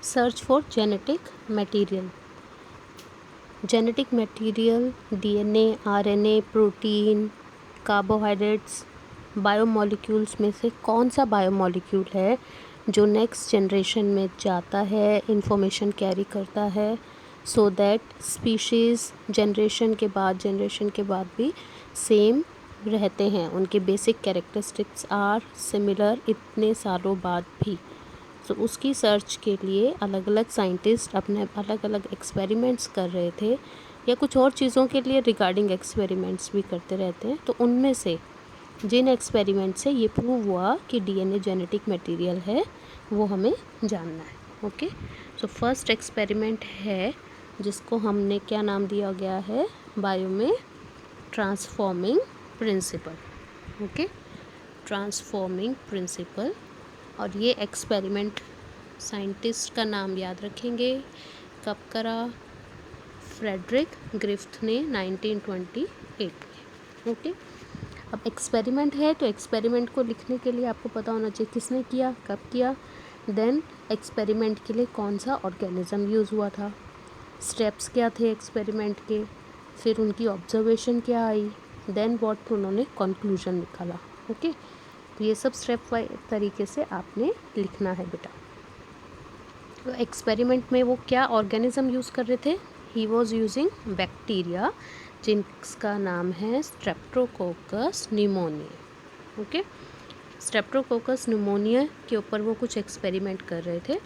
Search for genetic material. Genetic material DNA, RNA, protein, carbohydrates, biomolecules में से कौन सा बायोमॉलिक्यूल है जो नेक्स्ट जनरेशन में जाता है, इंफॉर्मेशन कैरी करता है, सो दैट स्पीशीज़ जनरेशन के बाद भी सेम रहते हैं, उनके बेसिक कैरेक्टरिस्टिक्स आर सिमिलर इतने सालों बाद भी। तो उसकी सर्च के लिए अलग अलग साइंटिस्ट अपने अलग अलग एक्सपेरिमेंट्स कर रहे थे, या कुछ और चीज़ों के लिए रिगार्डिंग एक्सपेरिमेंट्स भी करते रहते हैं। तो उनमें से जिन एक्सपेरिमेंट से ये प्रूव हुआ कि डीएनए जेनेटिक मटेरियल है, वो हमें जानना है। ओके, सो फर्स्ट एक्सपेरिमेंट है जिसको हमने क्या नाम दिया गया है, बायो में transforming principle. Okay, transforming principle. और ये एक्सपेरिमेंट साइंटिस्ट का नाम याद रखेंगे, कब करा, फ्रेडरिक ग्रिफ्थ ने 1928 में। ओके, अब एक्सपेरिमेंट है तो एक्सपेरिमेंट को लिखने के लिए आपको पता होना चाहिए किसने किया, कब किया, देन एक्सपेरिमेंट के लिए कौन सा ऑर्गेनिज्म यूज़ हुआ था, स्टेप्स क्या थे एक्सपेरिमेंट के, फिर उनकी ऑब्जर्वेशन क्या आई, देन व्हाट उन्होंने कंक्लूजन निकाला। ओके, तो ये सब स्टेप वाइज तरीके से आपने लिखना है बेटा। तो एक्सपेरिमेंट में वो क्या ऑर्गेनिज्म यूज़ कर रहे थे, ही वॉज यूजिंग बैक्टीरिया जिसका नाम है Streptococcus pneumonia. Okay, Streptococcus pneumonia के ऊपर वो कुछ एक्सपेरिमेंट कर रहे थे।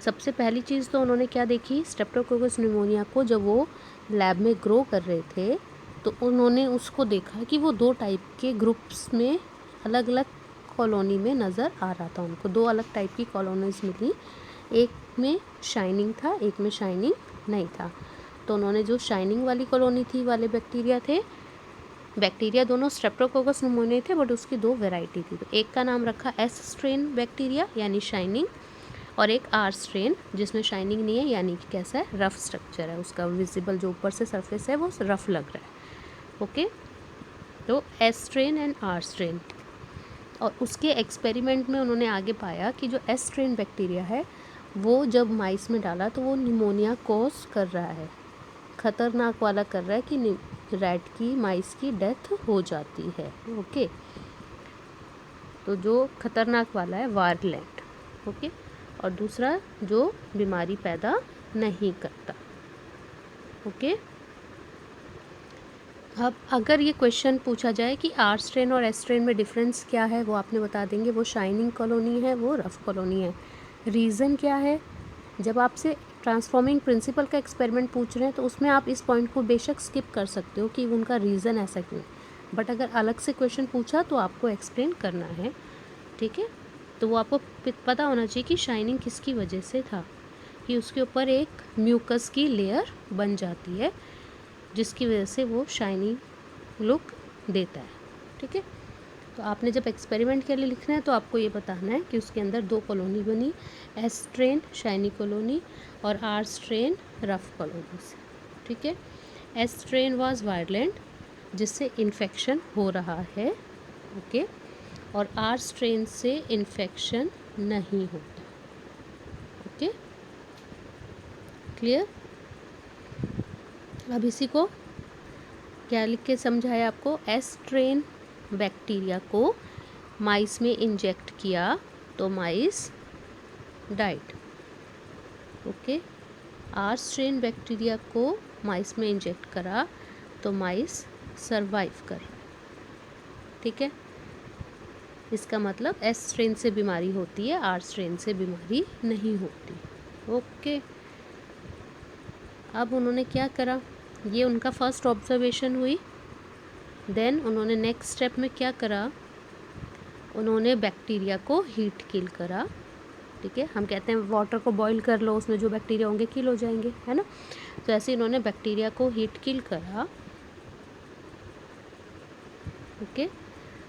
सबसे पहली चीज़ तो उन्होंने क्या देखी, स्ट्रेप्टोकोकस न्यूमोनिया को जब वो लैब में ग्रो कर रहे थे तो उन्होंने उसको देखा कि वो दो टाइप के ग्रुप्स में अलग अलग कॉलोनी में नज़र आ रहा था। उनको दो अलग टाइप की कॉलोनीज मिली, एक में शाइनिंग था, एक में शाइनिंग नहीं था। तो उन्होंने जो शाइनिंग वाली कॉलोनी थी वाले बैक्टीरिया थे, बैक्टीरिया दोनों स्ट्रेप्टोकोकस न्यूमोनिया थे बट उसकी दो वैरायटी थी। तो एक का नाम रखा एस स्ट्रेन बैक्टीरिया यानी शाइनिंग, और एक आर स्ट्रेन जिसमें शाइनिंग नहीं है यानी कि कैसा है, रफ स्ट्रक्चर है उसका, विजिबल जो ऊपर से सरफेस है वो रफ लग रहा है। ओके, तो S strain and R strain. और उसके एक्सपेरिमेंट में उन्होंने आगे पाया कि जो एस स्ट्रेन बैक्टीरिया है वो जब माइस में डाला तो वो निमोनिया कॉज कर रहा है, ख़तरनाक वाला कर रहा है कि रैट की, माइस की डेथ हो जाती है। ओके, तो जो खतरनाक वाला है वायरलेट। ओके, और दूसरा जो बीमारी पैदा नहीं करता। ओके, अब अगर ये क्वेश्चन पूछा जाए कि आर स्ट्रेन और एस स्ट्रेन में डिफरेंस क्या है, वो आपने बता देंगे वो शाइनिंग कॉलोनी है, वो रफ कॉलोनी है। रीज़न क्या है, जब आपसे ट्रांसफॉर्मिंग प्रिंसिपल का एक्सपेरिमेंट पूछ रहे हैं तो उसमें आप इस पॉइंट को बेशक स्किप कर सकते हो कि उनका रीज़न ऐसा क्यों, बट अगर अलग से क्वेश्चन पूछा तो आपको एक्सप्लेन करना है। ठीक है, तो वो आपको पता होना चाहिए कि शाइनिंग किसकी वजह से था, कि उसके ऊपर एक म्यूकस की लेयर बन जाती है जिसकी वजह से वो शाइनी लुक देता है। ठीक है, तो आपने जब एक्सपेरिमेंट के लिए लिखना है तो आपको ये बताना है कि उसके अंदर दो कॉलोनी बनी, एस स्ट्रेन शाइनी कॉलोनी और आर स्ट्रेन रफ कॉलोनी से। ठीक है, एस स्ट्रेन वाज वायरलेंट जिससे इन्फेक्शन हो रहा है। ओके, और आर स्ट्रेन से इन्फेक्शन नहीं होता। Okay, clear. अब इसी को क्या लिख के समझाया आपको, एस स्ट्रेन बैक्टीरिया को माइस में इंजेक्ट किया तो mice died. Okay, R strain bacteria को माइस में इंजेक्ट करा तो माइस सरवाइव कर। ठीक है, इसका मतलब एस स्ट्रेन से बीमारी होती है, आर स्ट्रेन से बीमारी नहीं होती। ओके, अब उन्होंने क्या करा, ये उनका फर्स्ट ऑब्जर्वेशन हुई। देन उन्होंने नेक्स्ट स्टेप में क्या करा, उन्होंने बैक्टीरिया को हीट किल करा। ठीक है, हम कहते हैं वाटर को बॉईल कर लो, उसमें जो बैक्टीरिया होंगे किल हो जाएंगे, है ना। तो ऐसे इन्होंने बैक्टीरिया को हीट किल करा। ओके,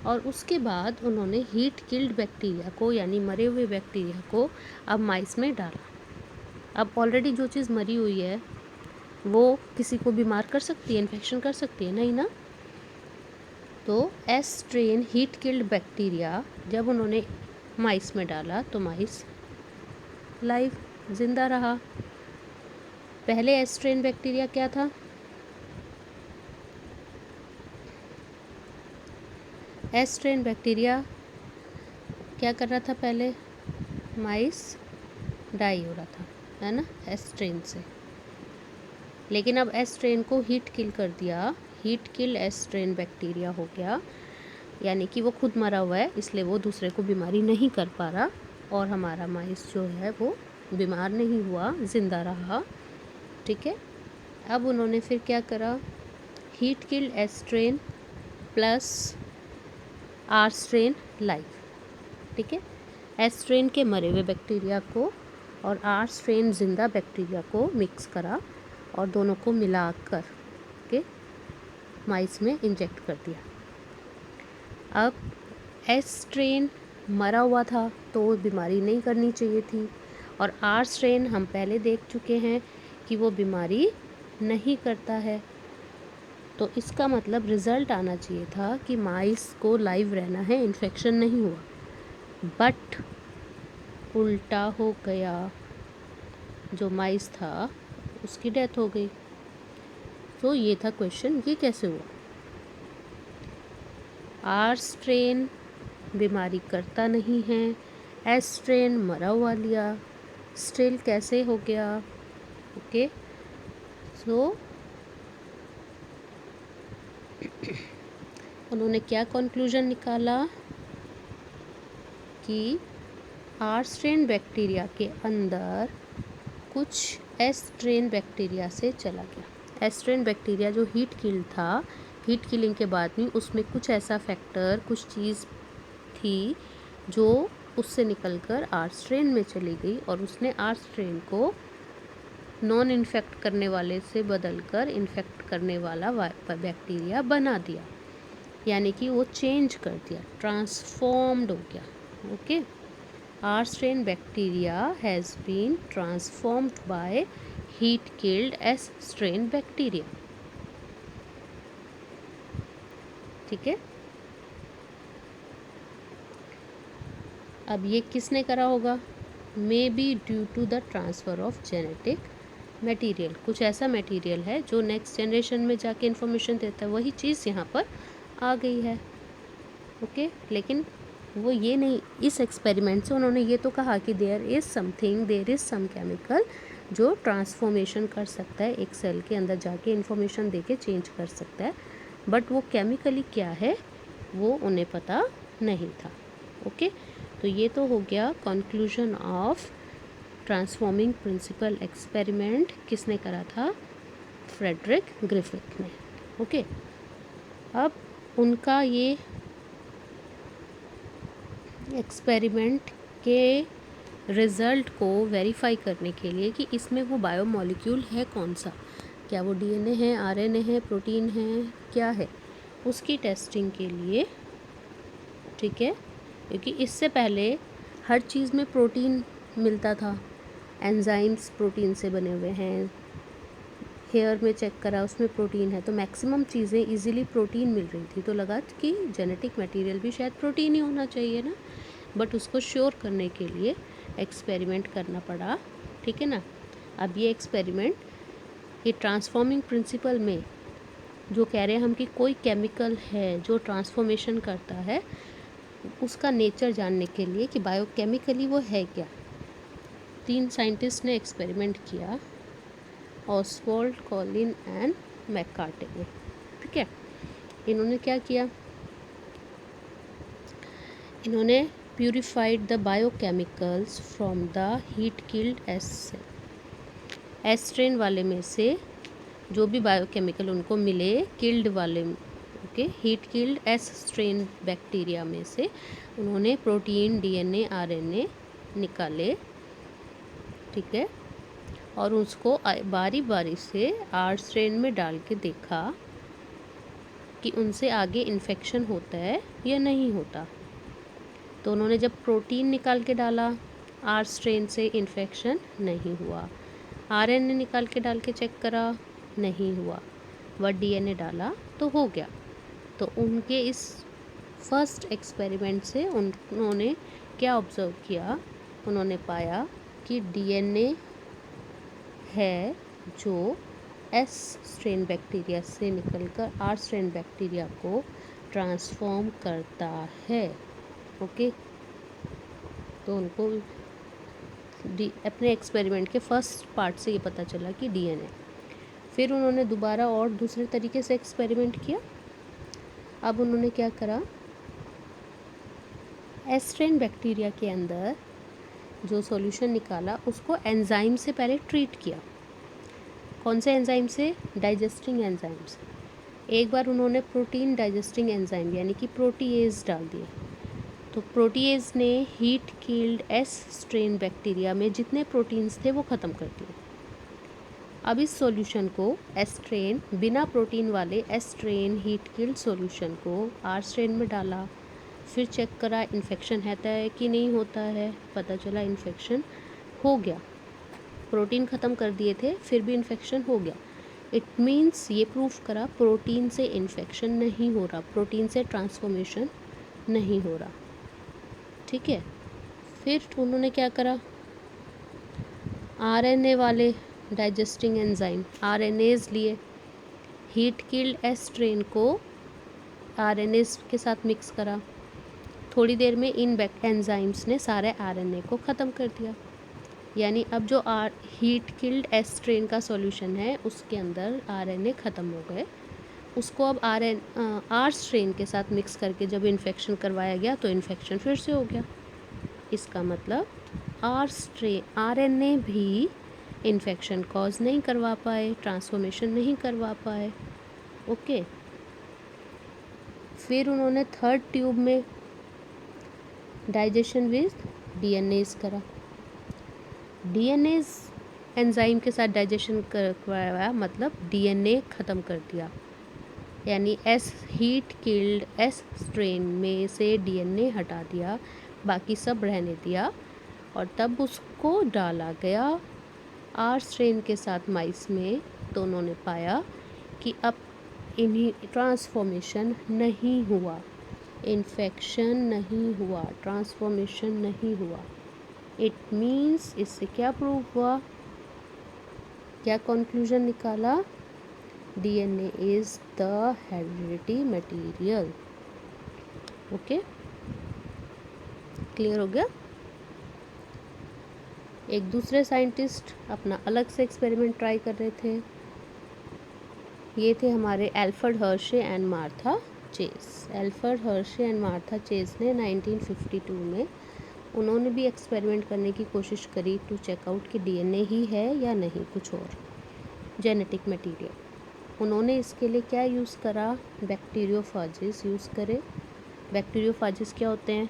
और उसके बाद उन्होंने हीट किल्ड बैक्टीरिया को यानी मरे हुए बैक्टीरिया को अब माइस में डाला। अब ऑलरेडी जो चीज़ मरी हुई है वो किसी को बीमार कर सकती है, इन्फेक्शन कर सकती है, नहीं ना। तो S strain heat killed bacteria जब उन्होंने माइस में डाला तो माइस लाइव। जिंदा रहा। पहले एस स्ट्रेन बैक्टीरिया क्या था? एस स्ट्रेन बैक्टीरिया क्या कर रहा था पहले? माइस डाई हो रहा था, है ना, एस स्ट्रेन से। लेकिन अब एस स्ट्रेन को हीट किल कर दिया, heat kill S strain bacteria हो गया, यानी कि वो खुद मरा हुआ है, इसलिए वो दूसरे को बीमारी नहीं कर पा रहा और हमारा माइस जो है वो बीमार नहीं हुआ, ज़िंदा रहा। ठीक है। अब उन्होंने फिर क्या करा? Heat kill S strain plus R strain live. ठीक है। एस स्ट्रेन के मरे हुए बैक्टीरिया को और आर स्ट्रेन जिंदा बैक्टीरिया को मिक्स करा और दोनों को मिलाकर के माइस में इंजेक्ट कर दिया। अब एस स्ट्रेन मरा हुआ था तो बीमारी नहीं करनी चाहिए थी, और आर स्ट्रेन हम पहले देख चुके हैं कि वो बीमारी नहीं करता है। तो इसका मतलब रिज़ल्ट आना चाहिए था कि माइस को लाइव रहना है, इन्फेक्शन नहीं हुआ, बट उल्टा हो गया। जो माइस था उसकी डेथ हो गई। तो ये था क्वेश्चन, ये कैसे हुआ? आर स्ट्रेन बीमारी करता नहीं है, एस स्ट्रेन मरा हुआ लिया, स्टिल कैसे हो गया? ओके, सो उन्होंने क्या कंक्लूजन निकाला कि आर स्ट्रेन बैक्टीरिया के अंदर कुछ एस स्ट्रेन बैक्टीरिया से चला गया। एस स्ट्रेन बैक्टीरिया जो हीट किल था, हीट किलिंग के बाद में उसमें कुछ ऐसा फैक्टर, कुछ चीज़ थी जो उससे निकलकर आर स्ट्रेन में चली गई और उसने आर स्ट्रेन को नॉन इन्फेक्ट करने वाले से बदलकर इन्फेक्ट करने वाला बैक्टीरिया बना दिया, यानी कि वो चेंज कर दिया, ट्रांसफॉर्म्ड हो गया। Okay, R strain bacteria has been transformed by heat killed S strain bacteria। ठीक है। अब ये किसने करा होगा? May be due to the transfer of genetic material. कुछ ऐसा मटेरियल है जो नेक्स्ट जनरेशन में जाके इन्फॉर्मेशन देता है, वही चीज़ यहाँ पर आ गई है। ओके, लेकिन वो ये नहीं, इस एक्सपेरिमेंट से उन्होंने ये तो कहा कि देयर इज़ सम केमिकल जो ट्रांसफॉर्मेशन कर सकता है, एक सेल के अंदर जाके इन्फॉर्मेशन देके चेंज कर सकता है, बट वो केमिकली क्या है वो उन्हें पता नहीं था। ओके, तो ये तो हो गया conclusion of transforming principle experiment. किसने करा था? फ्रेडरिक ग्रिफिथ ने। ओके, अब उनका ये एक्सपेरिमेंट के रिज़ल्ट को वेरीफाई करने के लिए कि इसमें वो बायोमॉलिक्यूल है कौन सा, क्या वो डीएनए है, आरएनए है, प्रोटीन है, क्या है, उसकी टेस्टिंग के लिए। ठीक है, क्योंकि इससे पहले हर चीज़ में प्रोटीन मिलता था, एंजाइम्स प्रोटीन से बने हुए हैं, हेयर में चेक करा उसमें प्रोटीन है, तो मैक्सिमम चीज़ें इजीली प्रोटीन मिल रही थी, तो लगा कि जेनेटिक मटेरियल भी शायद प्रोटीन ही होना चाहिए ना, बट उसको श्योर करने के लिए एक्सपेरिमेंट करना पड़ा। ठीक है ना। अब ये एक्सपेरिमेंट ये ट्रांसफॉर्मिंग प्रिंसिपल में जो कह रहे हैं हम कि कोई केमिकल है जो ट्रांसफॉर्मेशन करता है, उसका नेचर जानने के लिए कि बायोकेमिकली वो है क्या। 3 साइंटिस्ट ने एक्सपेरिमेंट किया, ऑसवाल्ड, कॉलिन एंड मैककार्टे ने। ठीक है, इन्होंने क्या किया? इन्होंने purified the biochemicals from the heat killed S strain वाले में से जो भी बायोकेमिकल उनको मिले किल्ड वाले, okay, heat killed S strain bacteria में से उन्होंने प्रोटीन, डीएनए, आरएनए निकाले। ठीक है, और उसको बारी बारी से आर स्ट्रेन में डाल के देखा कि उनसे आगे इन्फेक्शन होता है या नहीं होता। तो उन्होंने जब प्रोटीन निकाल के डाला, आर स्ट्रेन से इन्फेक्शन नहीं हुआ। आरएनए निकाल के डाल के चेक करा, नहीं हुआ। वह डीएनए डाला तो हो गया। तो उनके इस फर्स्ट एक्सपेरिमेंट से उन्होंने क्या ऑब्ज़र्व किया? उन्होंने पाया कि डीएनए है जो एस स्ट्रेन बैक्टीरिया से निकलकर आर स्ट्रेन बैक्टीरिया को ट्रांसफॉर्म करता है। ओके, तो उनको अपने एक्सपेरिमेंट के फर्स्ट पार्ट से ये पता चला कि डीएनए। फिर उन्होंने दोबारा और दूसरे तरीके से एक्सपेरिमेंट किया। अब उन्होंने क्या करा, एस स्ट्रेन बैक्टीरिया के अंदर जो सॉल्यूशन निकाला उसको एंजाइम से पहले ट्रीट किया। कौन से एंजाइम से? डाइजेस्टिंग एंजाइम से। एक बार उन्होंने प्रोटीन डाइजेस्टिंग एंजाइम यानी कि प्रोटीएज डाल दिए, तो प्रोटीएज ने heat killed S strain bacteria में जितने प्रोटीन्स थे वो ख़त्म कर दिए। अब इस सॉल्यूशन को एस स्ट्रेन, बिना प्रोटीन वाले S strain heat killed solution को आर स्ट्रेन में डाला। फिर चेक करा इन्फेक्शन होता है कि नहीं होता है। पता चला इन्फेक्शन हो गया। प्रोटीन ख़त्म कर दिए थे फिर भी इन्फेक्शन हो गया। इट मीन्स ये प्रूफ करा प्रोटीन से इन्फेक्शन नहीं हो रहा, प्रोटीन से ट्रांसफॉर्मेशन नहीं हो रहा। ठीक है, फिर उन्होंने क्या करा, आरएनए वाले डाइजेस्टिंग एंजाइम आरएनएज लिए, हीट किल्ड एस स्ट्रेन को आरएनएज के साथ मिक्स करा। थोड़ी देर में इन एंजाइम्स ने सारे आरएनए को ख़त्म कर दिया। यानी अब जो हीट किल्ड एस स्ट्रेन का सॉल्यूशन है उसके अंदर आरएनए ख़त्म हो गए। उसको अब आर स्ट्रेन के साथ मिक्स करके जब इन्फेक्शन करवाया गया तो इन्फेक्शन फिर से हो गया। इसका मतलब आरएनए भी इन्फेक्शन कॉज नहीं करवा पाए, ट्रांसफॉर्मेशन नहीं करवा पाए। ओके, फिर उन्होंने थर्ड ट्यूब में डाइजेशन विद डीएनएज करा। डीएनएज एंजाइम के साथ डाइजेशन करवाया, मतलब डीएनए ख़त्म कर दिया। यानी S heat killed S strain में से डीएनए हटा दिया, बाकी सब रहने दिया, और तब उसको डाला गया आर स्ट्रेन के साथ माइस में। तो उन्होंने पाया कि अब इन्हीं ट्रांसफॉर्मेशन नहीं हुआ, इन्फेक्शन नहीं हुआ, ट्रांसफॉर्मेशन नहीं हुआ। इट मीन्स इससे क्या प्रूफ हुआ, क्या कंक्लूजन निकाला, DNA is the heredity material. Okay, clear हो गया। एक दूसरे साइंटिस्ट अपना अलग से एक्सपेरिमेंट ट्राई कर रहे थे। ये थे हमारे Alfred Hershey and Martha Chase. Alfred Hershey and Martha Chase ने 1952 में उन्होंने भी एक्सपेरिमेंट करने की कोशिश करी टू चेक आउट कि डीएनए ही है या नहीं कुछ और जेनेटिक मटेरियल। उन्होंने इसके लिए क्या यूज़ करा, बैक्टीरियोफाजिस यूज़ करे। बैक्टीरियोफाजिस क्या होते हैं,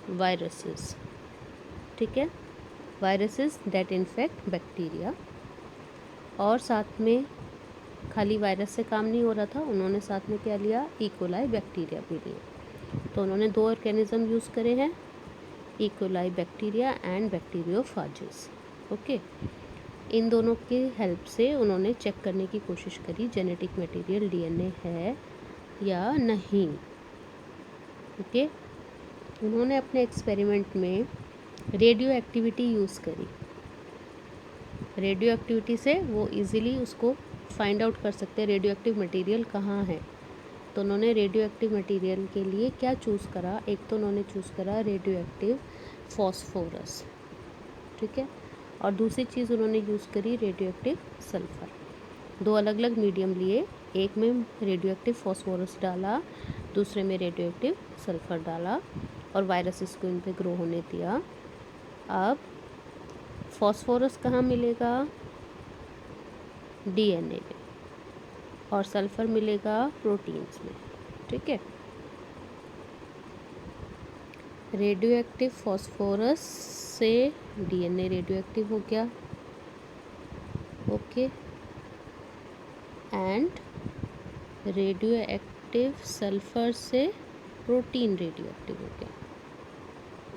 वायरसेस। ठीक है, वायरसेस दैट इन्फेक्ट बैक्टीरिया। और साथ में खाली वायरस से काम नहीं हो रहा था, उन्होंने साथ में क्या लिया, इकोलाई बैक्टीरिया भी लिए। तो उन्होंने दो ऑर्गेनिज्म यूज़ करे हैं, E coli bacteria and bacteriophages. Okay, इन दोनों की हेल्प से उन्होंने चेक करने की कोशिश करी जेनेटिक मटेरियल डीएनए है या नहीं। ओके, उन्होंने अपने एक्सपेरिमेंट में रेडियो एक्टिविटी यूज़ करी। रेडियो एक्टिविटी से वो इजीली उसको फाइंड आउट कर सकते हैं रेडियो एक्टिव मटेरियल कहाँ है। तो उन्होंने रेडियो एक्टिव मटेरियल के लिए क्या चूज़ करा, एक तो उन्होंने चूज़ करा रेडियो एक्टिव फॉस्फोरस। ठीक है, और दूसरी चीज़ उन्होंने यूज़ करी रेडियो एक्टिव सल्फ़र। दो अलग अलग मीडियम लिए, एक में रेडियो एक्टिव फॉस्फोरस डाला, दूसरे में रेडियो एक्टिव सल्फ़र डाला, और वायरसेस को इन पर ग्रो होने दिया। अब फॉस्फोरस कहाँ मिलेगा, डीएनए में, और सल्फ़र मिलेगा प्रोटीन्स में। ठीक है, रेडियो एक्टिव फॉस्फोरस से डीएनए रेडियो एक्टिव हो गया। Okay, and radio active sulphur से प्रोटीन रेडियो एक्टिव हो गया।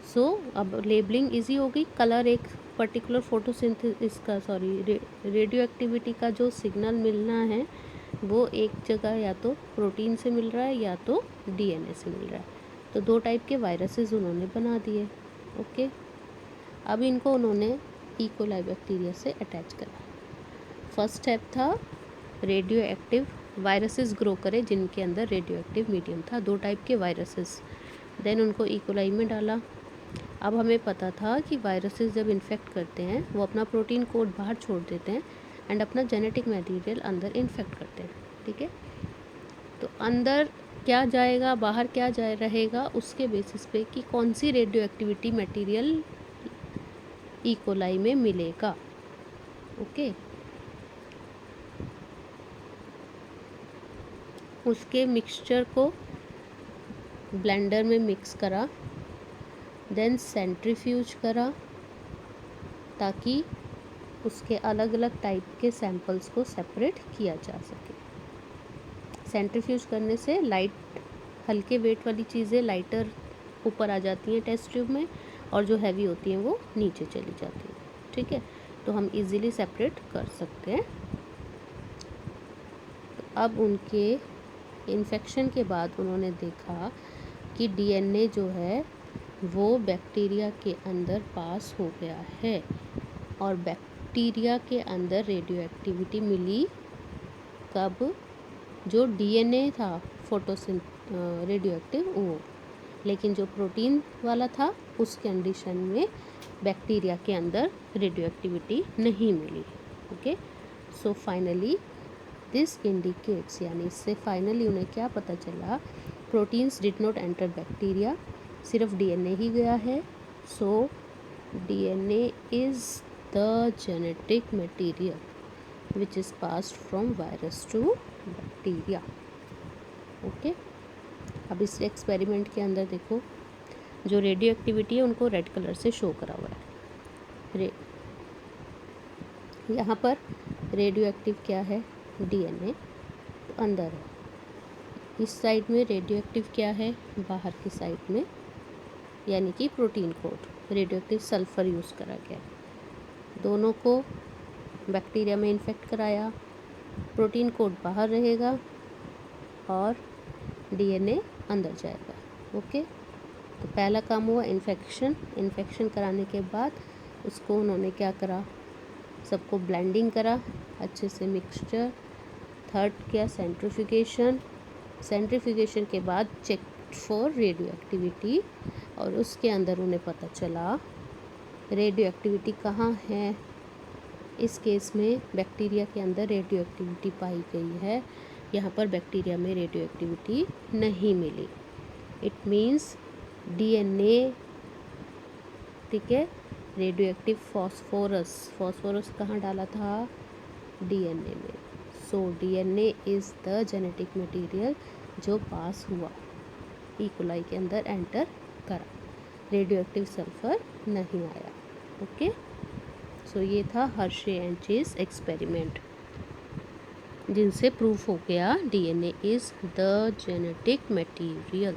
सो अब लेबलिंग इजी हो गई। कलर एक पर्टिकुलर फोटोसिंथेसिस का रेडियो एक्टिविटी का जो सिग्नल मिलना है वो एक जगह या तो प्रोटीन से मिल रहा है या तो डीएनए से मिल रहा है। तो दो टाइप के वायरसेस उन्होंने बना दिए। ओके, अब इनको उन्होंने कोलाई बैक्टीरिया से अटैच करा। फर्स्ट स्टेप था रेडियो एक्टिव वायरसेस ग्रो करे जिनके अंदर रेडियो एक्टिव मीडियम था, 2 टाइप के वायरसेस। देन उनको कोलाई में डाला। अब हमें पता था कि वायरसेस जब इन्फेक्ट करते हैं वो अपना प्रोटीन कोड बाहर छोड़ देते हैं एंड अपना जेनेटिक मटेरियल अंदर इन्फेक्ट करते हैं। ठीक है, तो अंदर क्या जाएगा बाहर क्या जाए रहेगा उसके बेसिस पे कि कौन सी रेडियो एक्टिविटी मटेरियल कोलाई में मिलेगा। ओके, उसके मिक्सचर को ब्लेंडर में मिक्स करा, देन सेंट्रीफ्यूज करा ताकि उसके अलग अलग टाइप के सैंपल्स को सेपरेट किया जा सके। सेंट्रीफ्यूज करने से लाइट हल्के वेट वाली चीज़ें लाइटर ऊपर आ जाती हैं टेस्ट ट्यूब में और जो हैवी होती हैं वो नीचे चली जाती हैं। ठीक है, तो हम इजीली सेपरेट कर सकते हैं। तो अब उनके इन्फेक्शन के बाद उन्होंने देखा कि डीएनए जो है वो बैक्टीरिया के अंदर पास हो गया है और बैक्टीरिया के अंदर रेडियो एक्टिविटी मिली। कब? जो डीएनए था फोटोसिन रेडियो एक्टिव वो, लेकिन जो प्रोटीन वाला था उस कंडीशन में बैक्टीरिया के अंदर रेडियो एक्टिविटी नहीं मिली। Okay, so finally this indicates, यानी इससे फाइनली उन्हें क्या पता चला, proteins did not enter bacteria, सिर्फ डीएनए ही गया है। So DNA is the genetic material which is passed from virus to bacteria. Okay, अब इस एक्सपेरिमेंट के अंदर देखो जो रेडियो एक्टिविटी है उनको रेड कलर से शो करा हुआ है। यहाँ पर रेडियो एक्टिव क्या है? डीएनए तो अंदर है। इस साइड में रेडियो एक्टिव क्या है? बाहर की साइड में, यानी कि protein code radio active sulphur use करा गया। दोनों को बैक्टीरिया में इन्फेक्ट कराया, प्रोटीन कोड बाहर रहेगा और डीएनए अंदर जाएगा। ओके, तो पहला काम हुआ इन्फेक्शन कराने के बाद उसको उन्होंने क्या करा, सबको ब्लेंडिंग करा अच्छे से मिक्सचर। थर्ड क्या? सेंट्रीफ्यूगेशन के बाद चेक फॉर रेडियो एक्टिविटी और उसके अंदर उन्हें पता चला रेडियो एक्टिविटी कहाँ है। इस केस में बैक्टीरिया के अंदर रेडियो एक्टिविटी पाई गई है, यहाँ पर बैक्टीरिया में रेडियो एक्टिविटी नहीं मिली। इट मीन्स डीएनए, ठीक है, रेडियो एक्टिव फॉस्फोरस कहाँ डाला था? डीएनए में। सो DNA is the genetic material जो पास हुआ, कोलाई के अंदर एंटर करा, रेडियो एक्टिव सल्फर नहीं आया। ओके, सो ये था हर्शे एंड चेस एक्सपेरिमेंट जिनसे प्रूफ हो गया DNA is the genetic material.